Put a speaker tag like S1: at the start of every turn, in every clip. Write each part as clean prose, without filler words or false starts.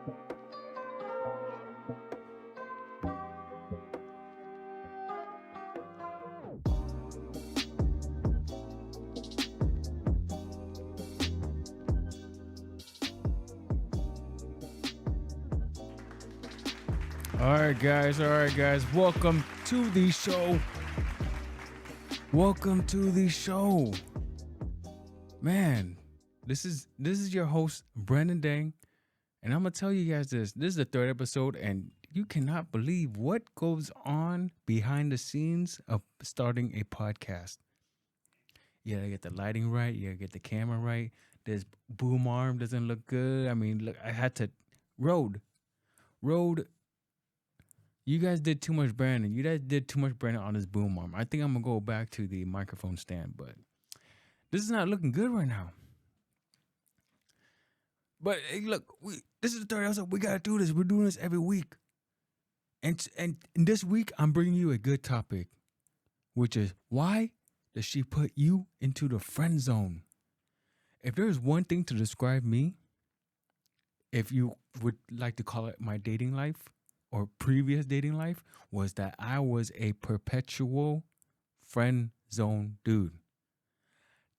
S1: All right, guys. Welcome to the show. Man, this is your host, Brandon Dang, and I'm gonna tell you guys this. This is the third episode, and you cannot believe what goes on behind the scenes of starting a podcast. You gotta get the lighting right, you gotta get the camera right. This boom arm doesn't look good. I mean, look, I had to road. You guys did too much branding. You guys did too much branding on this boom arm. I think I'm gonna go back to the microphone stand, but this is not looking good right now. But hey, look, this is the third episode. We gotta do this. We're doing this every week, and this week I'm bringing you a good topic, which is why does she put you into the friend zone? If there is one thing to describe me, if you would like to call it my dating life or previous dating life, was that I was a perpetual friend zone dude.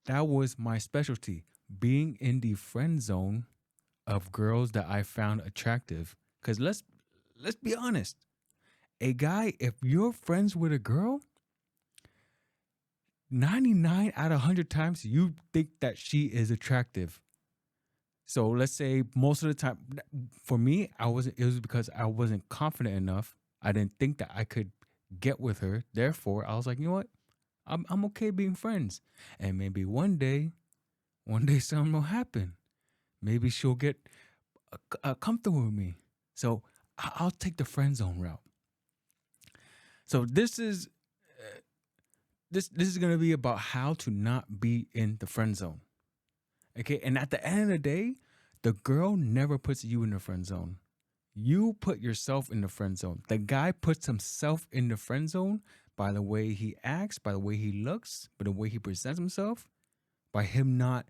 S1: That was my specialty, being in the friend zone of girls that I found attractive. Because let's be honest, a guy, if you're friends with a girl, 99 out of 100 times you think that she is attractive. So let's say most of the time, for me, it was because I wasn't confident enough. I didn't think that I could get with her. Therefore, I was like, you know what? I'm okay being friends. And maybe one day something will happen. Maybe she'll get comfortable with me. So I'll take the friend zone route. So this is going to be about how to not be in the friend zone. Okay, and at the end of the day, the girl never puts you in the friend zone. You put yourself in the friend zone. The guy puts himself in the friend zone by the way he acts, by the way he looks, by the way he presents himself, by him not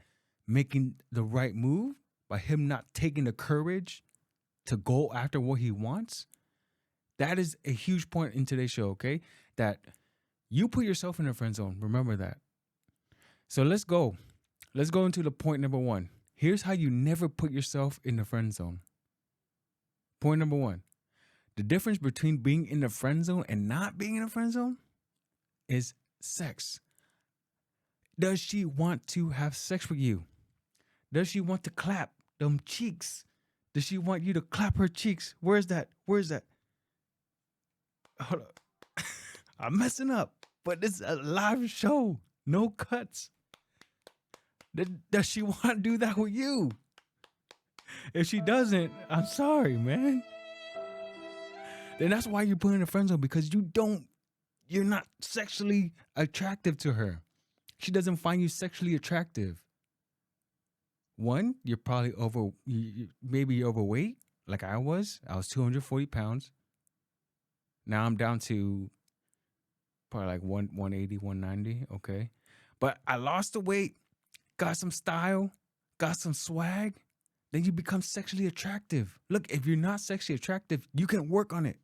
S1: making the right move, by him not taking the courage to go after what he wants. That is a huge point in today's show, okay? That you put yourself in the friend zone. Remember that. So let's go. Let's go into the point number one. Here's how you never put yourself in the friend zone. Point number one. The difference between being in the friend zone and not being in the friend zone is sex. Does she want to have sex with you? Does she want to clap them cheeks? Does she want you to clap her cheeks? Where's that? Hold up. I'm messing up, but this is a live show. No cuts. Does she want to do that with you? If she doesn't, I'm sorry, man. Then that's why you're putting in a friend zone, because you're not sexually attractive to her. She doesn't find you sexually attractive. One, you're probably maybe you're overweight, like I was. I was 240 pounds. Now I'm down to probably like 180, 190, okay? But I lost the weight, got some style, got some swag, then you become sexually attractive. Look, if you're not sexually attractive, you can work on it.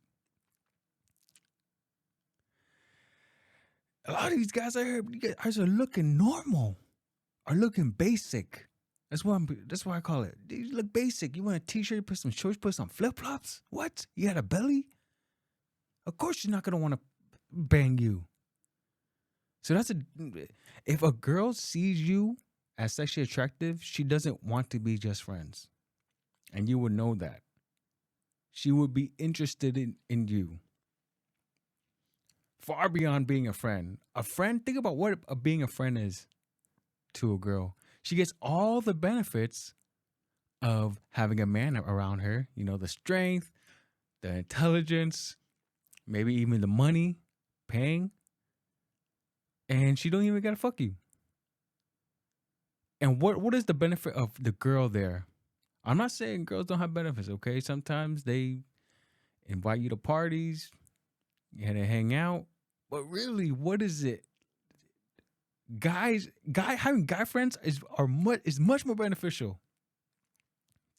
S1: A lot of these guys I heard, you guys are looking normal, are looking basic. That's why I call it. You look basic. You want a t-shirt, put some shorts, put some flip-flops? What? You had a belly? Of course she's not going to want to bang you. So if a girl sees you as sexually attractive, she doesn't want to be just friends. And you would know that. She would be interested in you. Far beyond being a friend. Think about what being a friend is to a girl. She gets all the benefits of having a man around her. You know, the strength, the intelligence, maybe even the money, paying. And she don't even gotta fuck you. And what is the benefit of the girl there? I'm not saying girls don't have benefits, okay? Sometimes they invite you to parties, you had to hang out. But really, what is it? Having guy friends is much more beneficial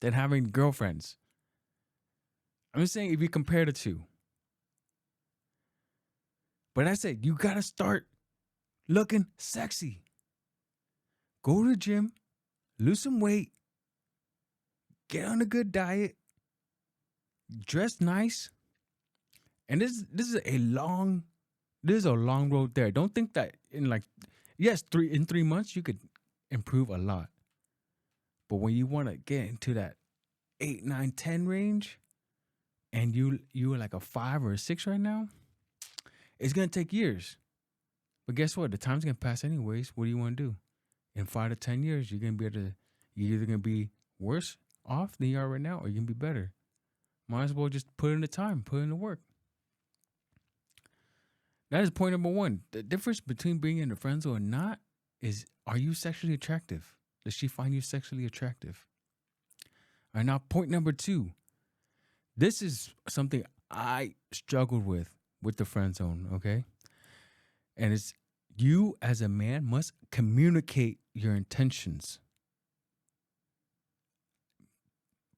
S1: than having girlfriends. I'm just saying if you compare the two. But I said, you got to start looking sexy. Go to the gym, lose some weight, get on a good diet, dress nice. And this is a long road there. Don't think that in like yes, 3 months you could improve a lot. But when you want to get into that 8, 9, 10 range, and you are like a 5 or a 6 right now, it's gonna take years. But guess what? The time's gonna pass anyways. What do you want to do? In 5 to 10 years, you're either gonna be worse off than you are right now, or you're gonna be better. Might as well just put in the time, put in the work. That is point number one. The difference between being in the friend zone or not is, are you sexually attractive? Does she find you sexually attractive? All right, now point number two. This is something I struggled with the friend zone, okay? And it's, you as a man must communicate your intentions.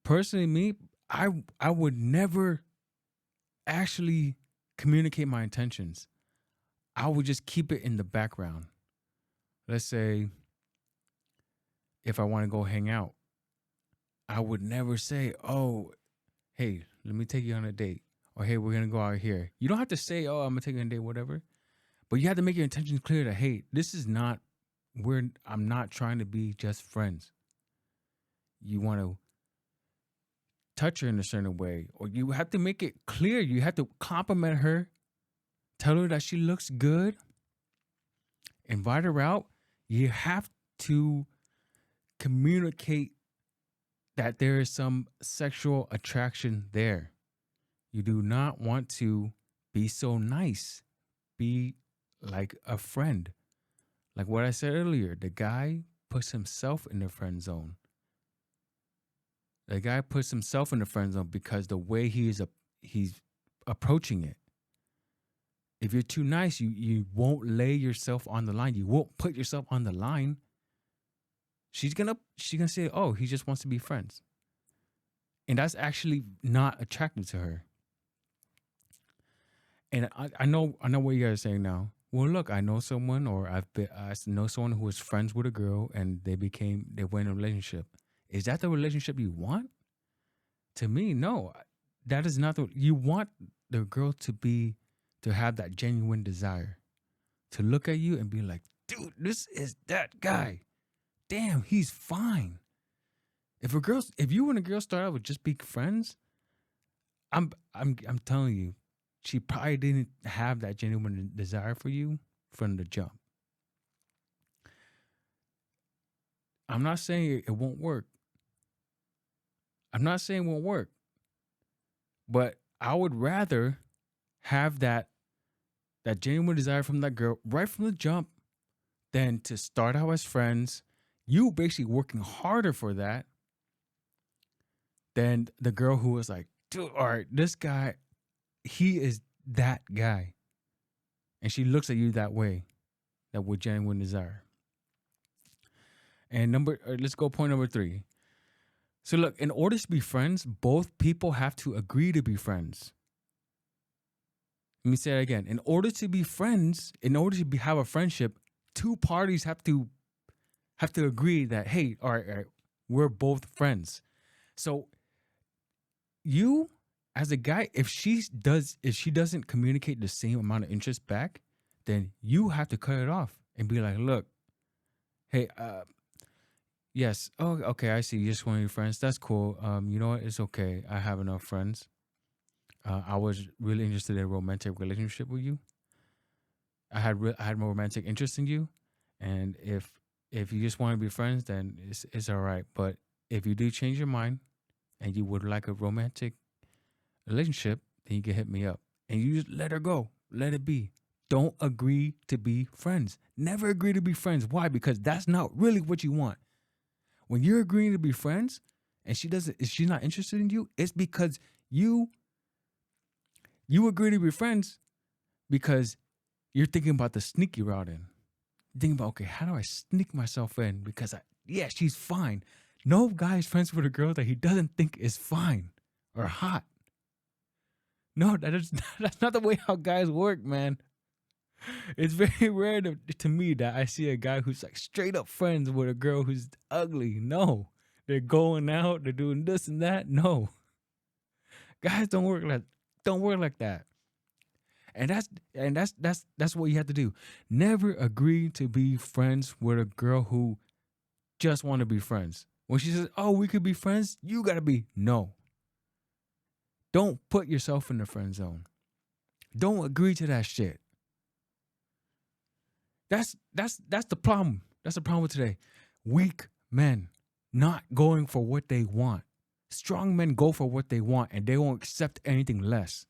S1: Personally, me, I would never actually communicate my intentions. I would just keep it in the background. Let's say if I want to go hang out, I would never say, oh, hey, let me take you on a date. Or, hey, we're going to go out here. You don't have to say, oh, I'm going to take you on a date, whatever. But you have to make your intentions clear that, hey, this is not, I'm not trying to be just friends. You want to touch her in a certain way. Or you have to make it clear. You have to compliment her. Tell her that she looks good. Invite her out. You have to communicate that there is some sexual attraction there. You do not want to be so nice. Be like a friend. Like what I said earlier, the guy puts himself in the friend zone. The guy puts himself in the friend zone because the way he's approaching it. If you're too nice, you won't lay yourself on the line. You won't put yourself on the line. She's gonna say, oh, he just wants to be friends. And that's actually not attractive to her. And I know what you guys are saying now. Well, look, I know someone, or I know someone who was friends with a girl and they went in a relationship. Is that the relationship you want? To me, no. That is not you want the girl to have that genuine desire. To look at you and be like, dude, this is that guy. Damn, he's fine. If you and a girl start out with just being friends, I'm telling you, she probably didn't have that genuine desire for you from the jump. I'm not saying it won't work. I'm not saying it won't work. But I would rather have that genuine desire from that girl right from the jump than to start out as friends. You basically working harder for that than the girl who was like, dude, all right, this guy, he is that guy. And she looks at you that way, that with genuine desire. And let's go point number 3. So look, in order to be friends, both people have to agree to be friends. Let me say it again. In order to be friends, have a friendship, two parties have to agree that, hey, all right, we're both friends. So you, as a guy, if she doesn't communicate the same amount of interest back, then you have to cut it off and be like, look, hey, yes, oh, okay, I see. You just want your friends. That's cool. You know what? It's okay. I have enough friends. I was really interested in a romantic relationship with you. I had more romantic interest in you, and if you just want to be friends, then it's all right. But if you do change your mind and you would like a romantic relationship, then you can hit me up. And you just let her go. Let it be. Don't agree to be friends. Never agree to be friends. Why? Because that's not really what you want. When you're agreeing to be friends and she's not interested in you, it's because you agree to be friends because you're thinking about the sneaky route in. You're thinking about, okay, how do I sneak myself in? Because she's fine. No guy is friends with a girl that he doesn't think is fine or hot. No, that's not the way how guys work, man. It's very rare to me that I see a guy who's like straight up friends with a girl who's ugly. No, they're going out, they're doing this and that. No, guys don't work like that. And that's what you have to do. Never agree to be friends with a girl who just want to be friends. When she says, "Oh, we could be friends," you gotta be no. Don't put yourself in the friend zone. Don't agree to that shit. That's the problem. That's the problem with today. Weak men not going for what they want. Strong men go for what they want and they won't accept anything less.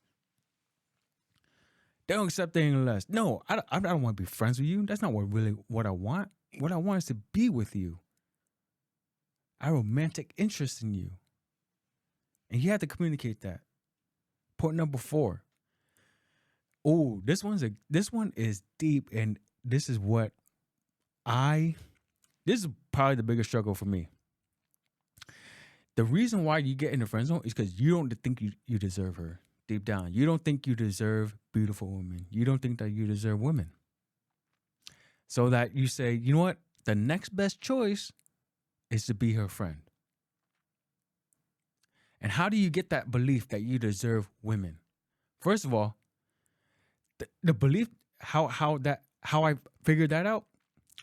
S1: They don't accept anything less. No, I don't want to be friends with you. That's not what I want. What I want is to be with you. I have romantic interest in you. And you have to communicate that. Point number 4. Oh, this one is deep, and this is probably the biggest struggle for me. The reason why you get in the friend zone is because you don't think you deserve her deep down. You don't think you deserve beautiful women. You don't think that you deserve women. So that you say, you know what? The next best choice is to be her friend. And how do you get that belief that you deserve women? First of all, the belief, how I figured that out,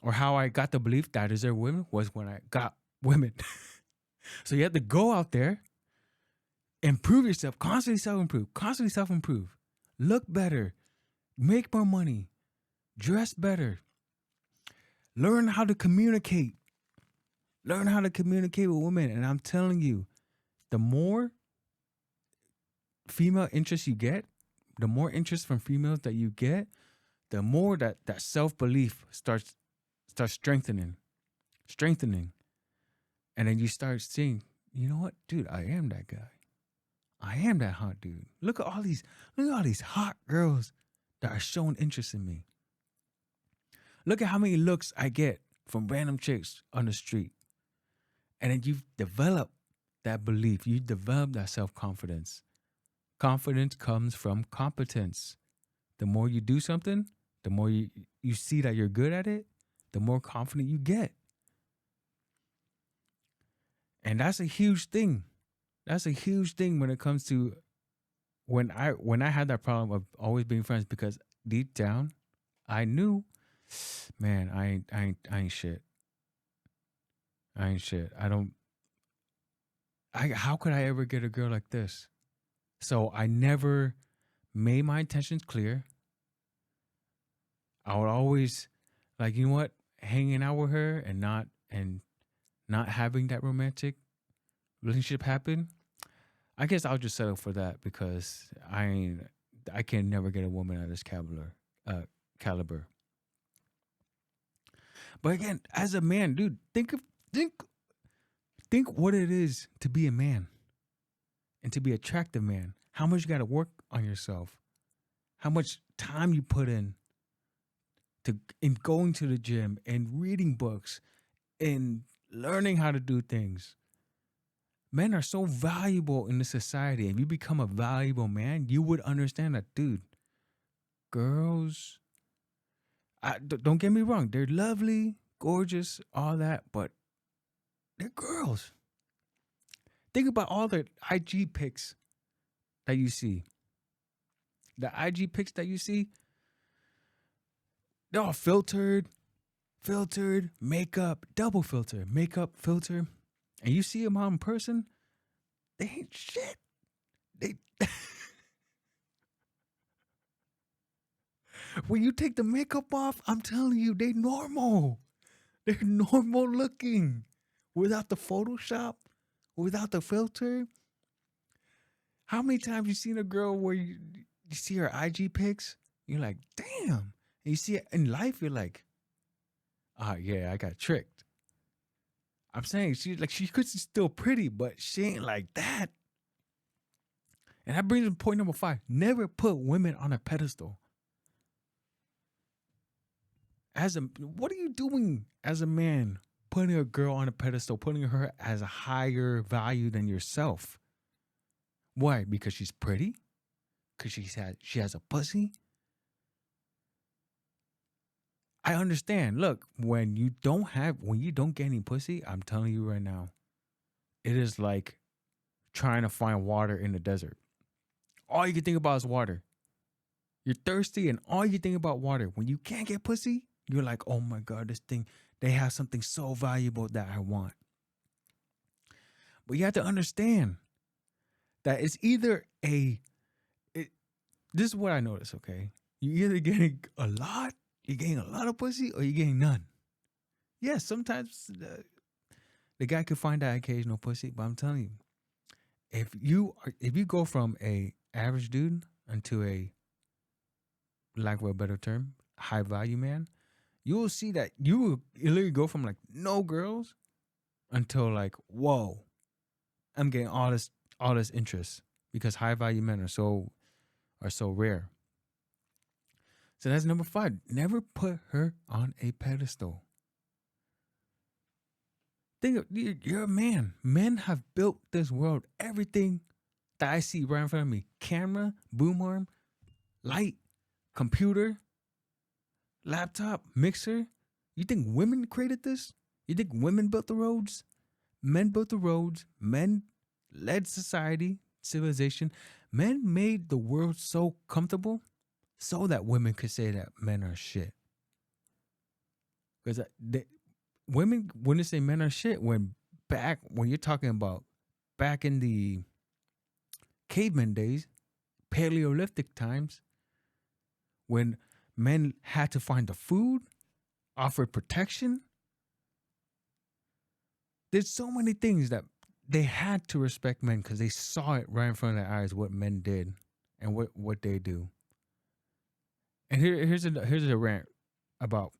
S1: or how I got the belief that I deserve women, was when I got women. So you have to go out there, improve yourself, constantly self-improve, look better, make more money, dress better, learn how to communicate with women. And I'm telling you, the more female interest you get, the more interest from females that you get, the more that self-belief starts strengthening. And then you start seeing, you know what, dude, I am that guy. I am that hot dude. Look at all these hot girls that are showing interest in me. Look at how many looks I get from random chicks on the street. And then you've developed that belief. You develop that self-confidence. Confidence comes from competence. The more you do something, the more you see that you're good at it, the more confident you get. And that's a huge thing. That's a huge thing when it comes to when I had that problem of always being friends, because deep down I knew, man, I ain't shit. I ain't shit. How could I ever get a girl like this? So I never made my intentions clear. I would always, like, you know what, hanging out with her and not having that romantic relationship happen. I guess I'll just settle for that, because I can never get a woman of this caliber. But again, as a man, dude, think what it is to be a man and to be an attractive man. How much you got to work on yourself. How much time you put in going to the gym and reading books and learning how to do things. Men are so valuable in this society. If you become a valuable man, you would understand that, dude, girls, don't get me wrong, they're lovely, gorgeous, all that, but they're girls. Think about all the IG pics that you see. The IG pics that you see, they're all filtered, makeup, double filter, makeup, filter. And you see them out in person, they ain't shit. They when you take the makeup off, I'm telling you, they normal. They're normal looking. Without the Photoshop, without the filter. How many times you seen a girl where you see her IG pics? You're like, damn. And you see it in life, you're like, yeah, I got tricked. I'm saying she could be still pretty, but she ain't like that. And that brings me to point number 5. Never put women on a pedestal. What are you doing as a man, putting a girl on a pedestal, putting her as a higher value than yourself? Why? Because she's pretty? because she has a pussy. I understand. Look, when you don't get any pussy, I'm telling you right now, it is like trying to find water in the desert. All you can think about is water. You're thirsty and all you think about water. When you can't get pussy, you're like, oh my God, this thing, they have something so valuable that I want. But you have to understand that it's either this is what I notice, okay? You either getting a lot, you're getting a lot of pussy, or you're getting none. Yes, sometimes the guy could find that occasional pussy, but I'm telling you, if you go from a average dude into a, lack of a better term, high value man, you will see that you will literally go from like no girls until like, whoa, I'm getting all this interest because high value men are so rare. So that's number 5. Never put her on a pedestal. Think of, you're a man. Men have built this world. Everything that I see right in front of me: camera, boom arm, light, computer, laptop, mixer. You think women created this? You think women built the roads? Men built the roads. Men led society, civilization. Men made the world so comfortable so that women could say that men are shit. Because women wouldn't say men are shit when you're talking about back in the caveman days, Paleolithic times, when men had to find the food, offered protection. There's so many things that they had to respect men because they saw it right in front of their eyes what men did and what they do. And here's a rant about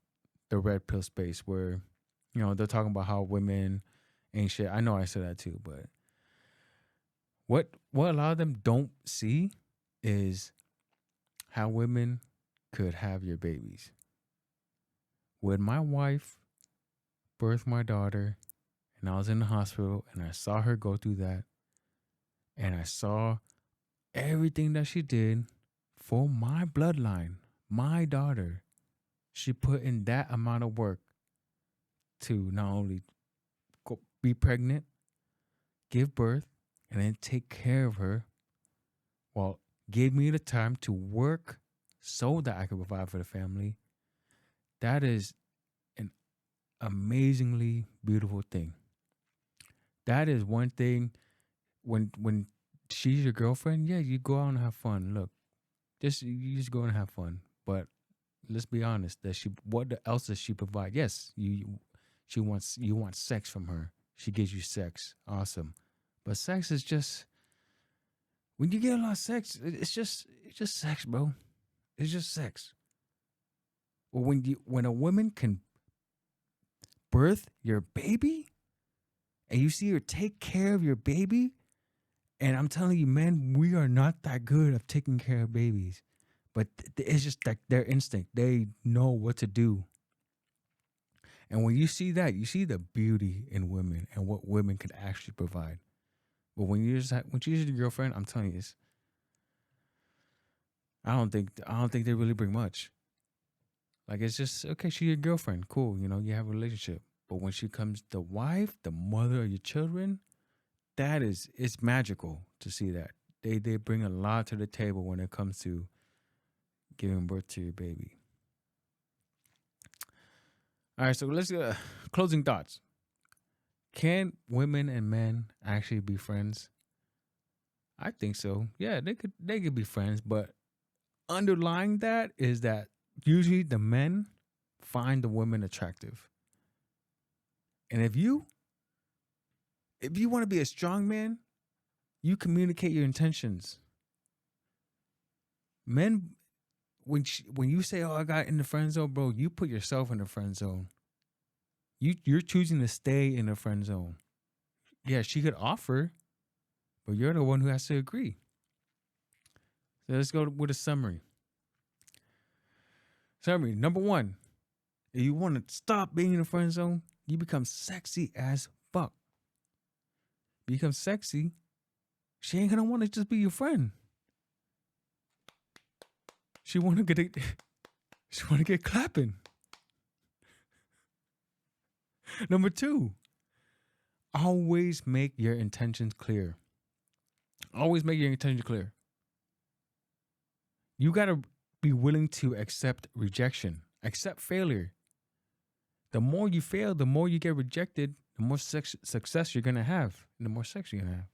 S1: the red pill space where, they're talking about how women ain't shit. I know I said that too, but what a lot of them don't see is how women could have your babies. When my wife birthed my daughter and I was in the hospital and I saw her go through that and I saw everything that she did for my bloodline, my daughter, she put in that amount of work to not only be pregnant, give birth, and then take care of her, while gave me the time to work so that I could provide for the family. That is an amazingly beautiful thing. That is one thing. When she's your girlfriend, yeah, you go out and have fun. Look, you just go and have fun. But let's be honest, what else does she provide? Yes, you want sex from her. She gives you sex. Awesome. But sex is just, when you get a lot of sex, it's just sex, bro. It's just sex. Well, when a woman can birth your baby and you see her take care of your baby, and I'm telling you, men, we are not that good at taking care of babies. But it's just like their instinct. They know what to do. And when you see that, you see the beauty in women and what women can actually provide. But when she's your girlfriend, I'm telling you, I don't think they really bring much. Like, it's just, okay, she's your girlfriend, cool, you have a relationship. But when she comes the wife, the mother of your children, it's magical to see that. They bring a lot to the table when it comes to giving birth to your baby. All right, so let's closing thoughts. Can women and men actually be friends? I think so. Yeah, they could be friends, but underlying that is that usually the men find the women attractive. And if you want to be a strong man, you communicate your intentions. Men, when you say, "Oh, I got in the friend zone," bro, you put yourself in the friend zone. You're choosing to stay in the friend zone. Yeah, she could offer, but you're the one who has to agree. So let's go with a summary. Summary number 1: if you want to stop being in the friend zone, you become sexy as fuck. Become sexy, she ain't gonna want to just be your friend. She want to get it. She want to get clapping. Number two, always make your intentions clear. Always make your intentions clear. You got to be willing to accept rejection, accept failure. The more you fail, the more you get rejected, the more success you're going to have, and the more sex you're going to have.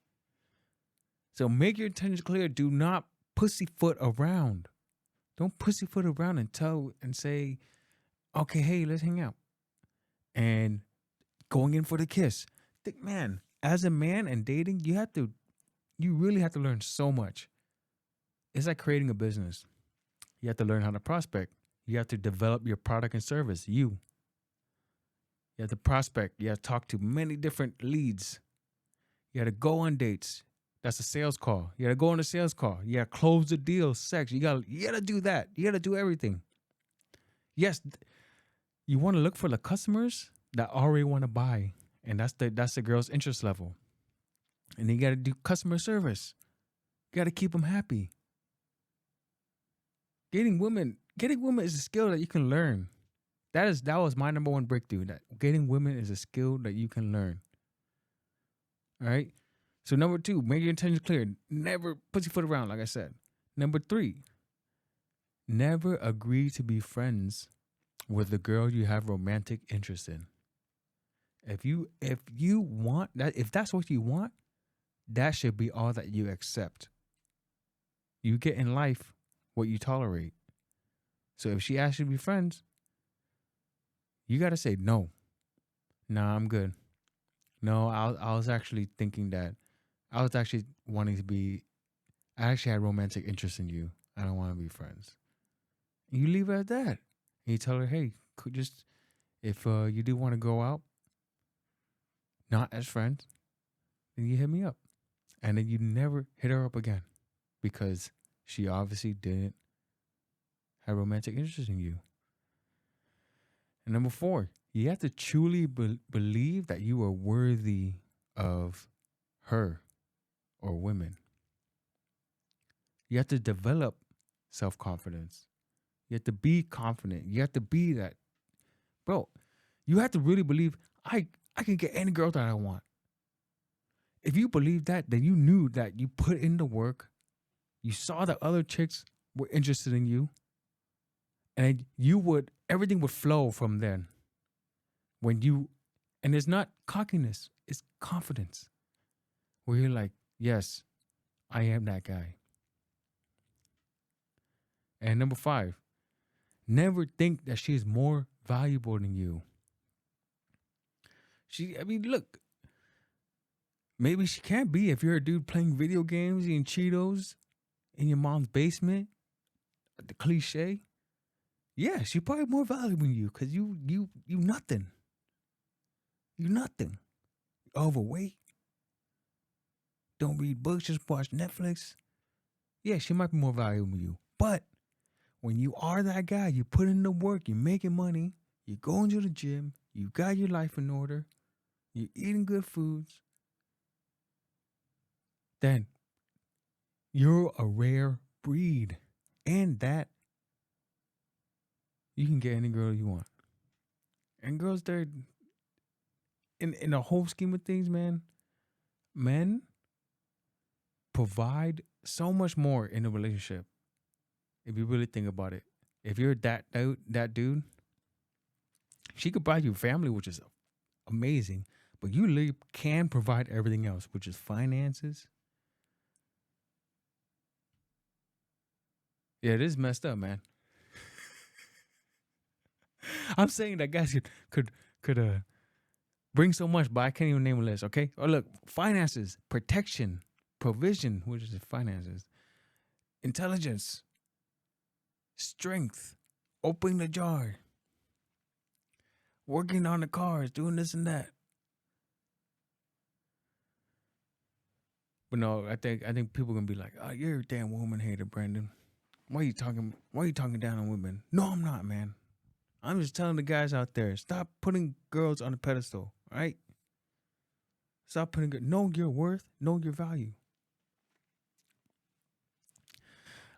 S1: So make your intentions clear. Do not pussyfoot around. Don't pussyfoot around and say, okay, hey, let's hang out. And going in for the kiss. Man, as a man and dating, you really have to learn so much. It's like creating a business. You have to learn how to prospect. You have to develop your product and service. You have to prospect. You have to talk to many different leads. You got to go on dates. That's a sales call. You got to go on a sales call. You got to close the deal, sex. You got to do that. You got to do everything. Yes, you want to look for the customers that already want to buy. And that's the girl's interest level. And you got to do customer service. You got to keep them happy. Getting women is a skill that you can learn. That was my number one breakthrough. That getting women is a skill that you can learn. All right. So number two, make your intentions clear. Never pussyfoot around, like I said. Number three, never agree to be friends with the girl you have romantic interest in. If you want that, if that's what you want, that should be all that you accept. You get in life what you tolerate. So if she asks you to be friends, you got to say no. Nah, I'm good. No, I was actually thinking that I was actually wanting to be. I actually had romantic interest in you. I don't want to be friends. You leave it at that. And you tell her, hey, if you do want to go out, not as friends, then you hit me up. And then you never hit her up again because she obviously didn't have romantic interest in you. And number four, you have to truly believe that you are worthy of her or women. You have to develop self-confidence. You have to be confident. You have to be that. Bro, you have to really believe I can get any girl that I want. If you believe that, then you knew that you put in the work. You saw that other chicks were interested in you. And everything would flow from then. And it's not cockiness, it's confidence. Where you're like, yes, I am that guy. And number five, never think that she is more valuable than you. Look, maybe she can't be if you're a dude playing video games, eating Cheetos in your mom's basement. The cliche. Yeah, she's probably more valuable than you because you nothing. You nothing. Overweight. Don't read books, just watch Netflix. Yeah, she might be more valuable than you. But when you are that guy, you put in the work, you're making money, you're going to the gym, you got your life in order, you're eating good foods, then you're a rare breed. And that you can get any girl you want. And girls, they're in the whole scheme of things, man, men provide so much more in a relationship. If you really think about it. If you're that dude, she could buy you family, which is amazing, but you really can provide everything else, which is finances. Yeah, it is messed up, man. I'm saying that guys could bring so much, but I can't even name a list, okay? Oh, look, finances, protection, provision, which is finances, intelligence, strength, opening the jar, working on the cars, doing this and that. But no, I think people are gonna be like, "Oh, you're a damn woman hater, Brandon. Why are you talking down on women?" No, I'm not, man. I'm just telling the guys out there, stop putting girls on a pedestal, all right? Stop know your worth, know your value.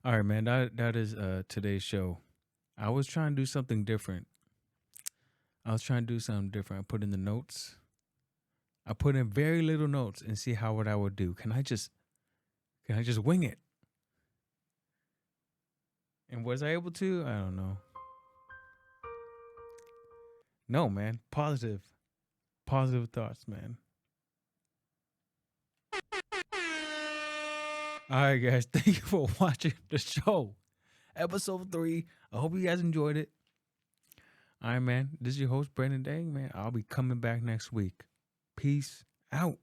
S1: All right, man. That is today's show. I was trying to do something different. I put in the notes. I put in very little notes and see how what I would do. Can I just wing it? And was I able to? I don't know. No, man. Positive. Positive thoughts, man. All right, guys. Thank you for watching the show. Episode 3. I hope you guys enjoyed it. All right, man. This is your host, Brandon Dang, man. I'll be coming back next week. Peace out.